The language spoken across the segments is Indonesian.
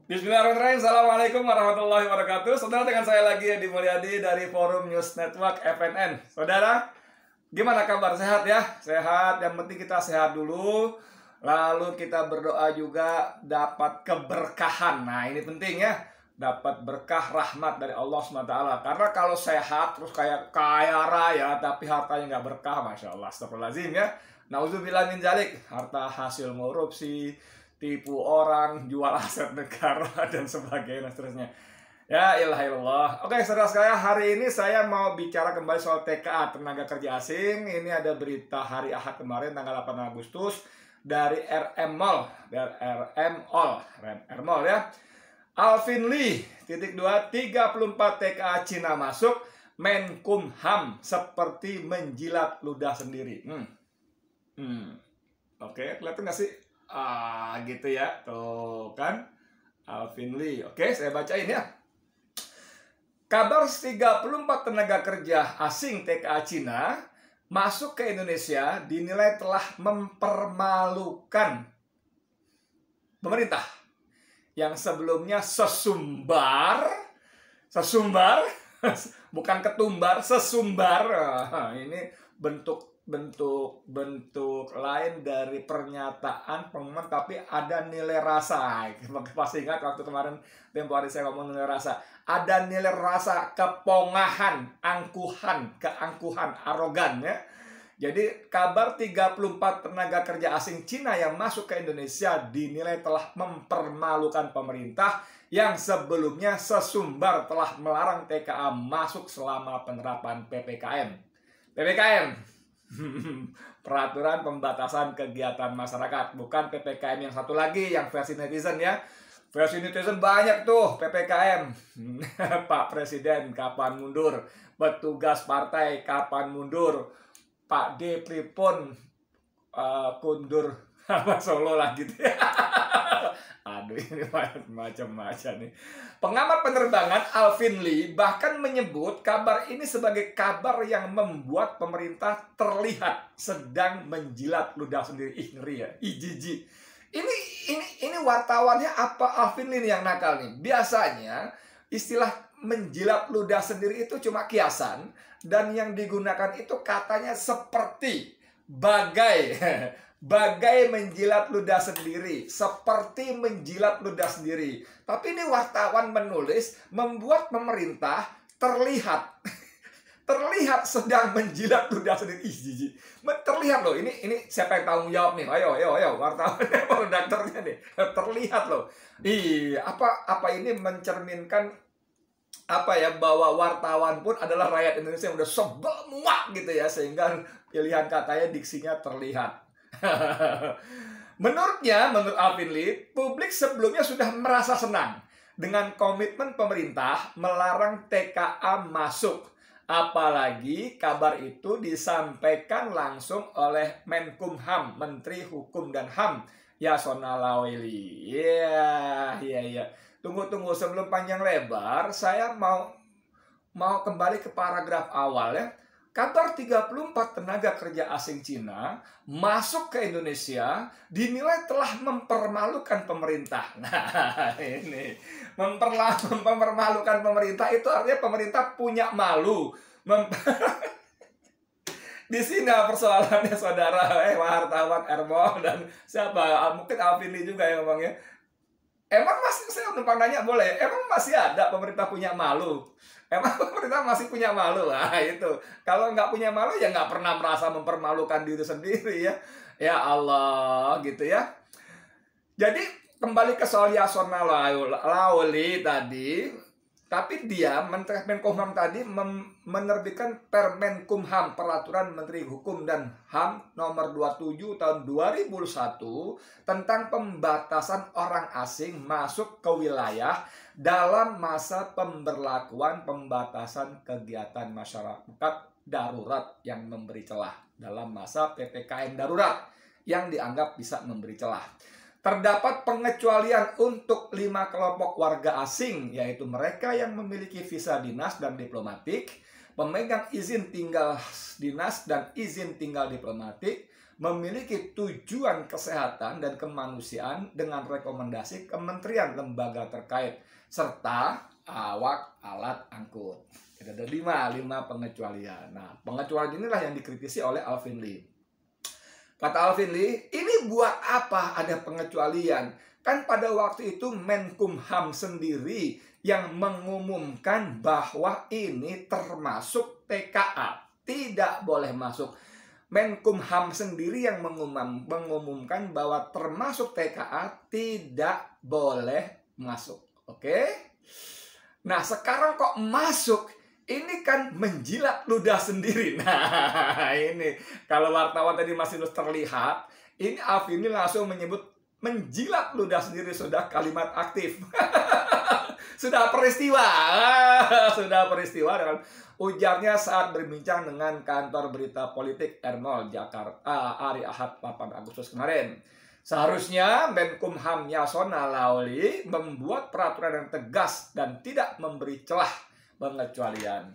Bismillahirrahmanirrahim. Assalamualaikum warahmatullahi wabarakatuh. Saudara, dengan saya lagi Edi Mulyadi dari Forum News Network FNN. Saudara, gimana kabar? Sehat ya? Sehat. Yang penting kita sehat dulu. Lalu kita berdoa juga dapat keberkahan. Nah, ini penting ya. Dapat berkah rahmat dari Allah SWT. Karena kalau sehat terus kayak kaya raya tapi hartanya nggak berkah, Masya Allah, astagfirullahaladzim ya. Nauzubillah min dzalik. Harta hasil korupsi, tipu orang, jual aset negara, dan sebagainya, seterusnya. Ya ilah ilallah. Oke, saudara sekalian, hari ini saya mau bicara kembali soal TKA, tenaga kerja asing. Ini ada berita hari Ahad kemarin, tanggal 8 Agustus, dari RM Mall ya. Alvin Lee, ×2, 34 TKA Cina masuk, Menkumham seperti menjilat ludah sendiri. Oke, kelihatan nggak sih? Gitu ya, tuh kan, Alvin Lee. Oke, saya bacain ya. Kabar 34 tenaga kerja asing TKA Cina masuk ke Indonesia dinilai telah mempermalukan pemerintah yang sebelumnya sesumbar, bukan ketumbar, sesumbar. Ini bentuk lain dari pernyataan pengumuman, tapi ada nilai rasa. Pasti ingat waktu kemarin tempo hari saya ngomong nilai rasa. Ada nilai rasa kepongahan, keangkuhan, arogan ya. Jadi kabar 34 tenaga kerja asing Cina yang masuk ke Indonesia dinilai telah mempermalukan pemerintah yang sebelumnya sesumbar telah melarang TKA masuk selama penerapan PPKM. Peraturan pembatasan kegiatan masyarakat, bukan PPKM yang satu lagi yang versi netizen ya. Versi netizen banyak tuh PPKM. Pak Presiden kapan mundur? Petugas partai kapan mundur? Pak D pripun kundur apa Solo lah gitu ya. Aduh, ini macam-macam nih. Pengamat penerbangan Alvin Lee bahkan menyebut kabar ini sebagai kabar yang membuat pemerintah terlihat sedang menjilat ludah sendiri. Ih, ngeri ya, jijik. Ini wartawannya apa Alvin Lee yang nakal nih? Biasanya istilah menjilat ludah sendiri itu cuma kiasan, dan yang digunakan itu katanya seperti, bagai menjilat ludah sendiri, seperti menjilat ludah sendiri. Tapi ini wartawan menulis membuat pemerintah terlihat sedang menjilat ludah sendiri. Ih, jijik. Terlihat loh, ini siapa yang tanggung jawab nih? Ayo wartawannya, redaktornya nih. Terlihat loh. Apa ini mencerminkan bahwa wartawan pun adalah rakyat Indonesia yang udah sebel muak gitu ya, sehingga pilihan katanya diksinya terlihat. Menurut Alvin Lee, publik sebelumnya sudah merasa senang dengan komitmen pemerintah melarang TKA masuk. Apalagi kabar itu disampaikan langsung oleh Menkumham, Menteri Hukum dan HAM, Yasona Lawli. Iya. Tunggu, sebelum panjang lebar, saya mau kembali ke paragraf awal ya. Kabar 34 tenaga kerja asing Cina masuk ke Indonesia dinilai telah mempermalukan pemerintah. Nah, ini mempermalukan pemerintah itu artinya pemerintah punya malu. Di sini persoalannya, saudara, wartawan Ermo dan siapa? Mungkin Alvin Lee juga yang ngomongnya. Emang masih, saya numpang nanya boleh, emang masih ada pemerintah punya malu? Emang pemerintah masih punya malu? Nah itu, kalau nggak punya malu ya nggak pernah merasa mempermalukan diri sendiri ya. Ya Allah gitu ya. Jadi kembali ke soal Yasona Lawli tadi. Tapi dia, Menteri Menkumham tadi menerbitkan Permenkumham, Peraturan Menteri Hukum dan HAM nomor 27 tahun 2001 tentang pembatasan orang asing masuk ke wilayah dalam masa pemberlakuan pembatasan kegiatan masyarakat darurat yang memberi celah, dalam masa PPKM darurat yang dianggap bisa memberi celah. Terdapat pengecualian untuk 5 kelompok warga asing, yaitu mereka yang memiliki visa dinas dan diplomatik, pemegang izin tinggal dinas dan izin tinggal diplomatik, memiliki tujuan kesehatan dan kemanusiaan dengan rekomendasi kementerian lembaga terkait serta awak alat angkut. Ada 5 pengecualian. Nah, pengecualian inilah yang dikritisi oleh Alvin Lee. Kata Alvin Lee, ini buat apa ada pengecualian? Kan pada waktu itu Menkumham sendiri yang mengumumkan bahwa ini termasuk TKA, tidak boleh masuk. Menkumham sendiri yang mengumumkan bahwa termasuk TKA tidak boleh masuk. Oke? Nah, sekarang kok masuk? Ini kan menjilat ludah sendiri. Nah, ini kalau wartawan tadi masih terlihat, ini Alvin ini langsung menyebut menjilat ludah sendiri, sudah kalimat aktif. Sudah peristiwa. Sudah peristiwa dengan ujarnya saat berbincang dengan kantor berita politik Ermol Jakarta hari Ahad 8 Agustus kemarin. Seharusnya Menkumham Yasona Lawli membuat peraturan yang tegas dan tidak memberi celah pengecualian.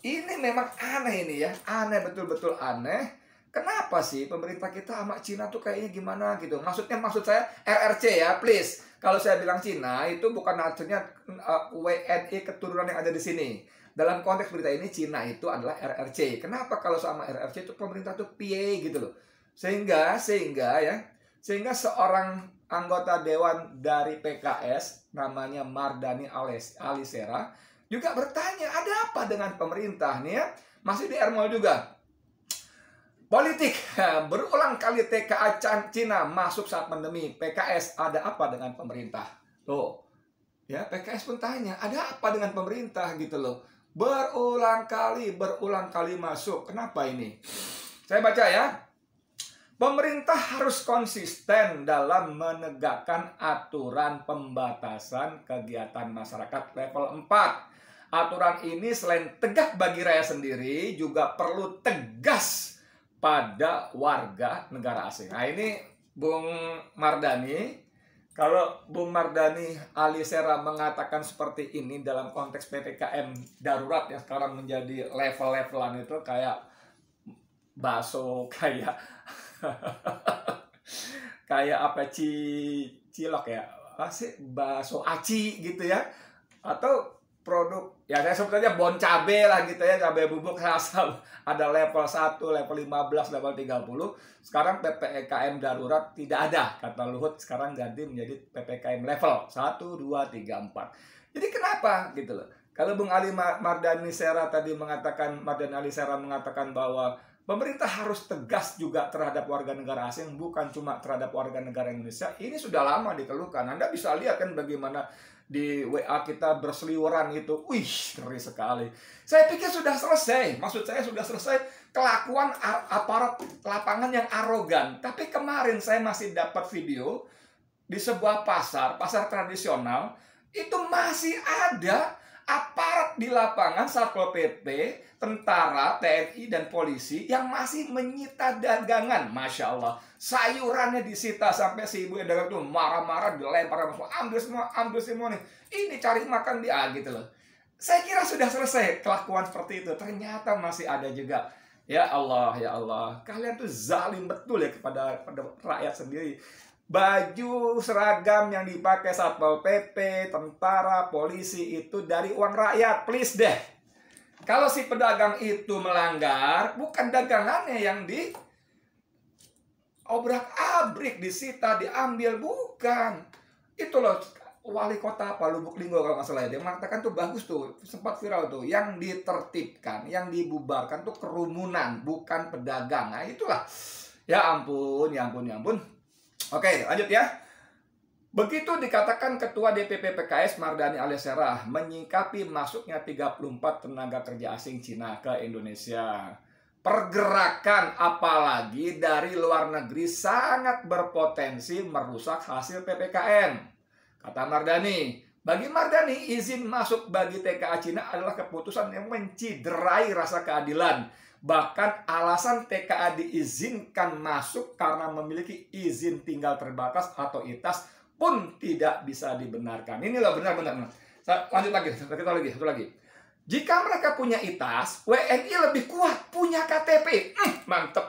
Ini memang aneh ini ya, aneh, betul-betul aneh. Kenapa sih pemerintah kita sama Cina tuh kayaknya gimana gitu? Maksud saya RRC ya, please. Kalau saya bilang Cina itu bukan artinya WNI keturunan yang ada di sini. Dalam konteks berita ini Cina itu adalah RRC. Kenapa kalau sama RRC itu pemerintah tuh PA gitu loh. Sehingga seorang anggota dewan dari PKS namanya Mardani Alisera juga bertanya, ada apa dengan pemerintah nih ya? Masih di Ermol juga. Politik, berulang kali TKA Cina masuk saat pandemi. PKS, ada apa dengan pemerintah? Loh, ya PKS pun tanya, ada apa dengan pemerintah gitu loh. Berulang kali masuk. Kenapa ini? Saya baca ya. Pemerintah harus konsisten dalam menegakkan aturan pembatasan kegiatan masyarakat level 4. Aturan ini selain tegak bagi rakyat sendiri, juga perlu tegas pada warga negara asing. Nah ini Bung Mardani, kalau Bung Mardani Alisera mengatakan seperti ini dalam konteks PPKM darurat yang sekarang menjadi level-levelan itu kayak bakso, kayak kayak apa cilok ya, apa sih, bakso aci gitu ya, atau produk ya saya sebut aja bon cabe lah gitu ya, cabai bubuk asal ada level 1, level 15, level 30. Sekarang PPKM darurat tidak ada, kata Luhut sekarang ganti menjadi PPKM level 1, 2, 3, 4. Jadi kenapa gitu loh. Kalau Bung Mardani Alisera mengatakan bahwa pemerintah harus tegas juga terhadap warga negara asing, bukan cuma terhadap warga negara Indonesia. Ini sudah lama dikeluhkan. Anda bisa lihat kan bagaimana di WA kita berseliweran itu. Wih, ngeri sekali. Saya pikir sudah selesai. Maksud saya sudah selesai kelakuan aparat lapangan yang arogan. Tapi kemarin saya masih dapat video di sebuah pasar tradisional. Itu masih ada aparat di lapangan, Satpol PP, tentara, TNI, dan polisi yang masih menyita dagangan. Masya Allah, sayurannya disita sampai si ibu yang dagang itu marah-marah, dilempar, ambil semua nih. Ini cari makan dia gitu loh. Saya kira sudah selesai kelakuan seperti itu. Ternyata masih ada juga. Ya Allah, ya Allah. Kalian tuh zalim betul ya kepada rakyat sendiri. Baju seragam yang dipakai Satpol PP, tentara, polisi itu dari uang rakyat. Please deh. Kalau si pedagang itu melanggar, bukan dagangannya yang di obrak-abrik, disita, diambil, bukan. Itu loh wali kota apa Lubuk Linggau kalau nggak salah, dia mengatakan tuh bagus tuh, sempat viral tuh, yang ditertibkan, yang dibubarkan tuh kerumunan, bukan pedagang. Nah itulah, ya ampun, ya ampun, ya ampun. Oke, lanjut ya. Begitu dikatakan Ketua DPP PKS Mardani Alisera menyikapi masuknya 34 tenaga kerja asing Cina ke Indonesia. Pergerakan apalagi dari luar negeri sangat berpotensi merusak hasil PPKM. Kata Mardani, bagi Mardani izin masuk bagi TKA Cina adalah keputusan yang menciderai rasa keadilan. Bahkan alasan TKA diizinkan masuk karena memiliki izin tinggal terbatas atau ITAS pun tidak bisa dibenarkan. Inilah benar-benar. Lanjut lagi, satu lagi. Jika mereka punya ITAS, WNI lebih kuat, punya KTP. Mantep.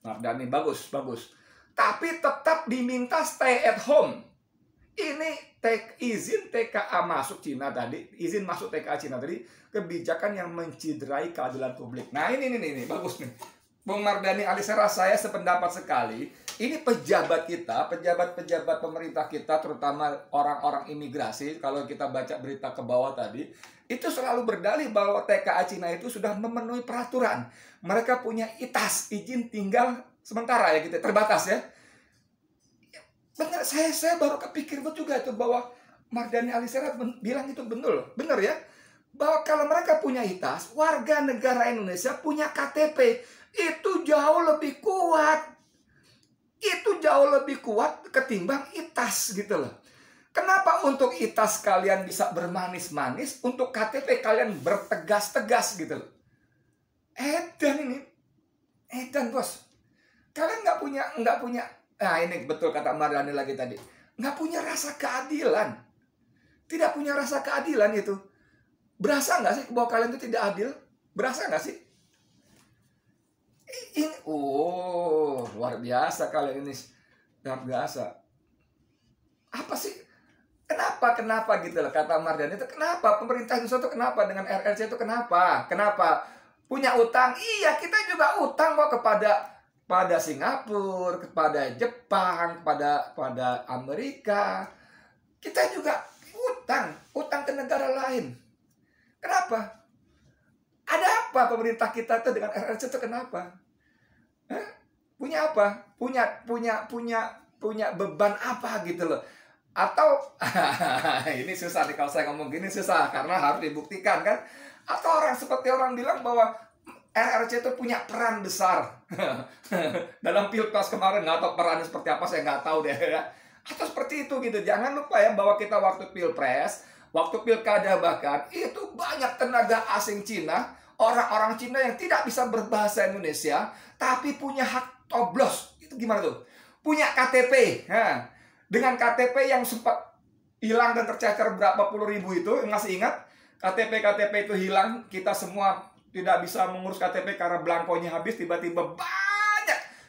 Mardani bagus, bagus. Tapi tetap diminta stay at home. Ini izin TKA masuk Cina tadi, izin masuk TKA Cina tadi, kebijakan yang menciderai keadilan publik. Nah ini bagus nih. Bung Mardani Alisera, saya sependapat sekali. Ini pejabat kita, pejabat-pejabat pemerintah kita, terutama orang-orang imigrasi, kalau kita baca berita ke bawah tadi, itu selalu berdalih bahwa TKA Cina itu sudah memenuhi peraturan. Mereka punya ITAS, izin tinggal sementara ya gitu, terbatas ya. Benar, saya baru kepikir juga itu bahwa Mardani Alisera bilang itu benar ya. Bahwa kalau mereka punya ITAS, warga negara Indonesia punya KTP, itu jauh lebih kuat. Itu jauh lebih kuat ketimbang ITAS gitu loh. Kenapa untuk ITAS kalian bisa bermanis-manis, untuk KTP kalian bertegas-tegas gitu loh. Edan bos. Kalian nggak punya. Nah ini betul kata Mardani lagi tadi. Nggak punya rasa keadilan. Tidak punya rasa keadilan itu. Berasa nggak sih bahwa kalian itu tidak adil? Berasa nggak sih? Luar biasa kalian ini. Luar biasa. Apa sih? Kenapa gitu loh kata Mardani itu. Kenapa? Pemerintah Indonesia itu kenapa? Dengan RRC itu kenapa? Kenapa? Punya utang? Iya, kita juga utang kok kepada Singapura, kepada Jepang, kepada Amerika. Kita juga utang ke negara lain. Kenapa? Ada apa pemerintah kita itu dengan RRC itu kenapa? Punya apa? Punya beban apa gitu loh? Atau ini susah nih kalau saya ngomong gini, susah karena harus dibuktikan kan? Atau seperti orang bilang bahwa RRC itu punya peran besar dalam pilpres kemarin, nggak tahu perannya seperti apa, saya nggak tahu deh ya. Atau seperti itu gitu. Jangan lupa ya bahwa kita waktu pilpres, waktu pilkada bahkan itu banyak tenaga asing Cina, orang-orang Cina yang tidak bisa berbahasa Indonesia, tapi punya hak coblos. Itu gimana tuh? Punya KTP. Nah, dengan KTP yang sempat hilang dan tercecer berapa puluh ribu itu, masih ingat? KTP itu hilang, kita semua tidak bisa mengurus KTP karena belangkonya habis. Tiba-tiba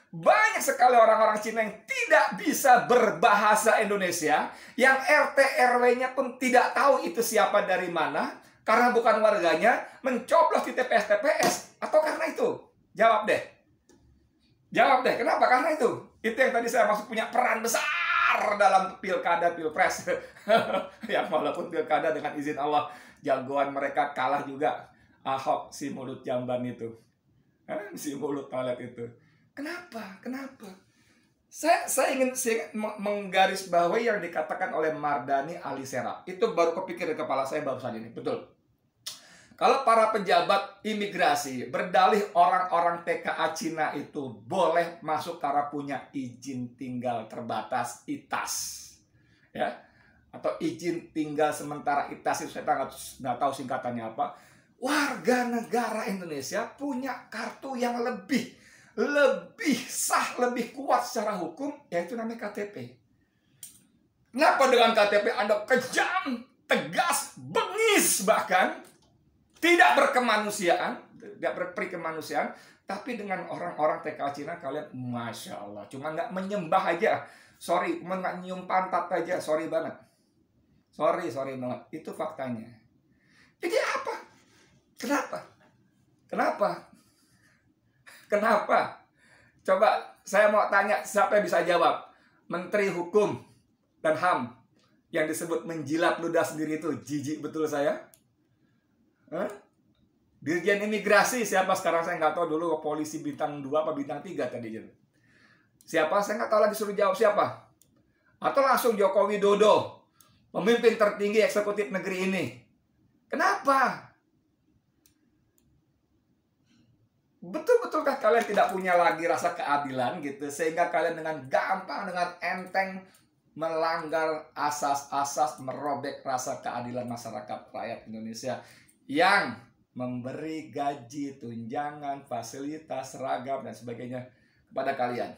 banyak sekali orang-orang Cina yang tidak bisa berbahasa Indonesia, yang RT RW-nya pun tidak tahu itu siapa dari mana karena bukan warganya, mencoblos di TPS. Atau karena itu? Jawab deh, kenapa? Karena itu yang tadi saya maksud, punya peran besar dalam pilkada pilpres. Yang walaupun pilkada dengan izin Allah jagoan mereka kalah juga, Ahok si mulut jamban itu, si mulut toilet itu. Kenapa? Saya ingin menggarisbawahi yang dikatakan oleh Mardani Alisera. Itu baru kepikir di kepala saya barusan ini. Betul. Kalau para pejabat imigrasi berdalih orang-orang TKA Cina itu boleh masuk karena punya izin tinggal terbatas ITAS, ya, atau izin tinggal sementara ITAS, itu saya nggak tahu singkatannya apa. Warga negara Indonesia punya kartu yang lebih sah, lebih kuat secara hukum, yaitu namanya KTP. Kenapa dengan KTP Anda kejam, tegas, bengis, bahkan tidak berkemanusiaan, tidak berperi kemanusiaan, tapi dengan orang-orang TKA Cina kalian Masya Allah, cuma nggak menyembah aja, cuma nggak nyium pantat aja, sorry banget, sorry banget, itu faktanya. Jadi apa? Kenapa? Coba saya mau tanya, siapa yang bisa jawab? Menteri Hukum dan HAM yang disebut menjilat ludah sendiri itu, jijik betul saya. Dirjen Imigrasi siapa sekarang? Saya nggak tahu, dulu polisi bintang 2 apa bintang 3 tadi. Siapa? Saya nggak tahu lagi, suruh jawab siapa. Atau langsung Joko Widodo, pemimpin tertinggi eksekutif negeri ini. Kenapa? Betul-betulkah kalian tidak punya lagi rasa keadilan gitu, sehingga kalian dengan gampang, dengan enteng melanggar asas-asas, merobek rasa keadilan masyarakat rakyat Indonesia yang memberi gaji, tunjangan, fasilitas, seragam dan sebagainya kepada kalian.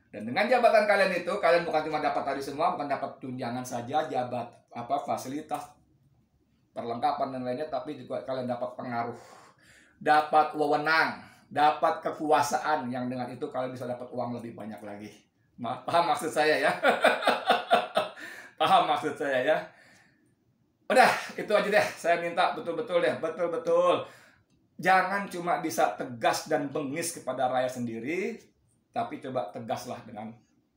Dan dengan jabatan kalian itu, kalian bukan cuma dapat tadi semua, bukan dapat tunjangan saja, fasilitas, perlengkapan dan lainnya, tapi juga kalian dapat pengaruh, dapat wewenang, dapat kekuasaan yang dengan itu kalian bisa dapat uang lebih banyak lagi. Paham maksud saya ya? Paham maksud saya ya? Udah, itu aja deh. Saya minta betul-betul deh, betul-betul. Jangan cuma bisa tegas dan bengis kepada rakyat sendiri, tapi coba tegaslah dengan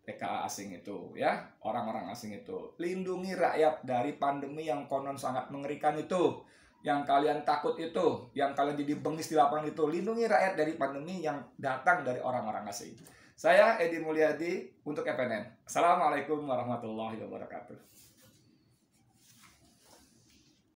TKA asing itu ya, orang-orang asing itu. Lindungi rakyat dari pandemi yang konon sangat mengerikan itu, yang kalian takut itu, yang kalian jadi bengis di lapangan itu. Lindungi rakyat dari pandemi yang datang dari orang-orang asing. Saya Edi Mulyadi untuk FNN. Assalamualaikum warahmatullahi wabarakatuh.